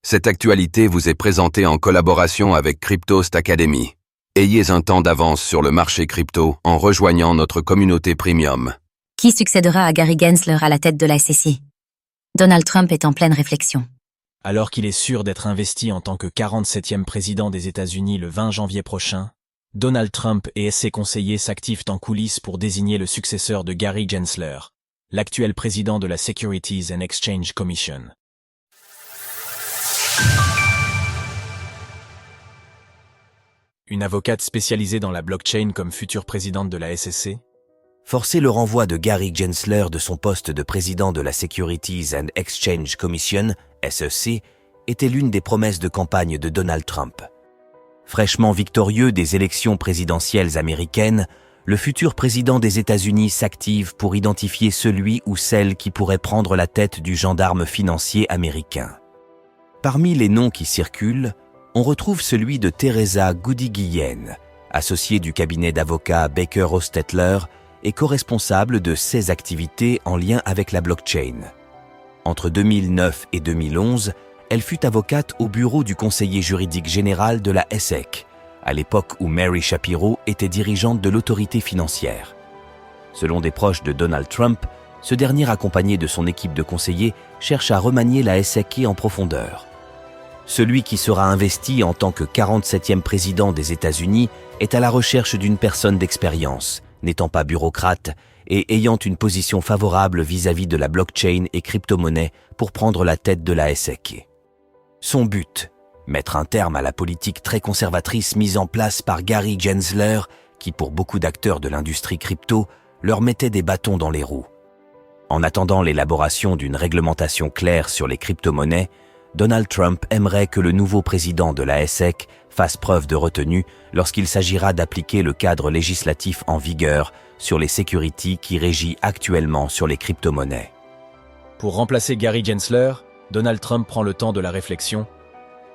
Cette actualité vous est présentée en collaboration avec Cryptost Academy. Ayez un temps d'avance sur le marché crypto en rejoignant notre communauté premium. Qui succédera à Gary Gensler à la tête de la SEC? Donald Trump est en pleine réflexion. Alors qu'il est sûr d'être investi en tant que 47e président des États-Unis le 20 janvier prochain, Donald Trump et ses conseillers s'activent en coulisses pour désigner le successeur de Gary Gensler, l'actuel président de la Securities and Exchange Commission. Une avocate spécialisée dans la blockchain comme future présidente de la SEC? Forcer le renvoi de Gary Gensler de son poste de président de la Securities and Exchange Commission, SEC, était l'une des promesses de campagne de Donald Trump. Fraîchement victorieux des élections présidentielles américaines, le futur président des États-Unis s'active pour identifier celui ou celle qui pourrait prendre la tête du gendarme financier américain. Parmi les noms qui circulent, on retrouve celui de Teresa Gudiguen, associée du cabinet d'avocats Baker Hostetler et co-responsable de ses activités en lien avec la blockchain. Entre 2009 et 2011, elle fut avocate au bureau du conseiller juridique général de la SEC, à l'époque où Mary Shapiro était dirigeante de l'autorité financière. Selon des proches de Donald Trump, ce dernier accompagné de son équipe de conseillers cherche à remanier la SEC en profondeur. Celui qui sera investi en tant que 47e président des États-Unis est à la recherche d'une personne d'expérience, n'étant pas bureaucrate et ayant une position favorable vis-à-vis de la blockchain et crypto-monnaie pour prendre la tête de la SEC. Son but, mettre un terme à la politique très conservatrice mise en place par Gary Gensler, qui pour beaucoup d'acteurs de l'industrie crypto, leur mettait des bâtons dans les roues. En attendant l'élaboration d'une réglementation claire sur les crypto-monnaies, Donald Trump aimerait que le nouveau président de la SEC fasse preuve de retenue lorsqu'il s'agira d'appliquer le cadre législatif en vigueur sur les securities qui régit actuellement sur les crypto-monnaies. Pour remplacer Gary Gensler, Donald Trump prend le temps de la réflexion.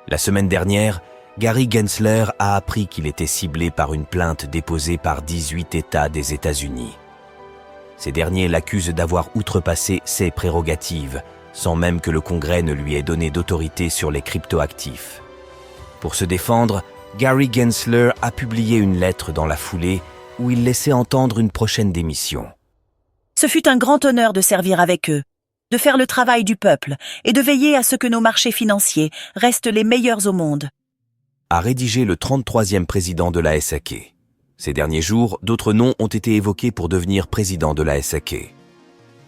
La semaine dernière, Gary Gensler a appris qu'il était ciblé par une plainte déposée par 18 États des États-Unis. Ces derniers l'accusent d'avoir outrepassé ses prérogatives, sans même que le Congrès ne lui ait donné d'autorité sur les cryptoactifs. Pour se défendre, Gary Gensler a publié une lettre dans la foulée où il laissait entendre une prochaine démission. Ce fut un grand honneur de servir avec eux, de faire le travail du peuple et de veiller à ce que nos marchés financiers restent les meilleurs au monde. A rédigé le 33e président de la SEC. Ces derniers jours, d'autres noms ont été évoqués pour devenir président de la SEC.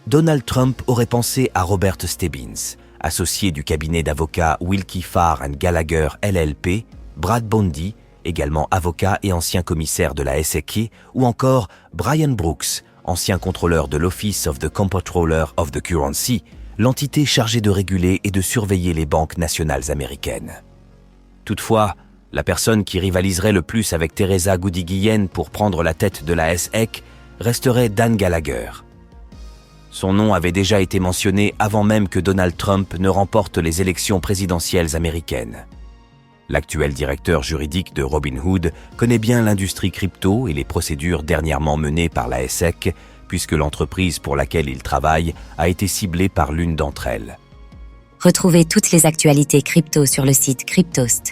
Donald Trump aurait pensé à Robert Stebbins, associé du cabinet d'avocats Willkie Farr & Gallagher LLP, Brad Bondi, également avocat et ancien commissaire de la SEC, ou encore Brian Brooks, ancien contrôleur de l'Office of the Comptroller of the Currency, l'entité chargée de réguler et de surveiller les banques nationales américaines. Toutefois, la personne qui rivaliserait le plus avec Teresa Gudiguen pour prendre la tête de la SEC resterait Dan Gallagher. Son nom avait déjà été mentionné avant même que Donald Trump ne remporte les élections présidentielles américaines. L'actuel directeur juridique de Robinhood connaît bien l'industrie crypto et les procédures dernièrement menées par la SEC, puisque l'entreprise pour laquelle il travaille a été ciblée par l'une d'entre elles. Retrouvez toutes les actualités crypto sur le site cryptost.fr.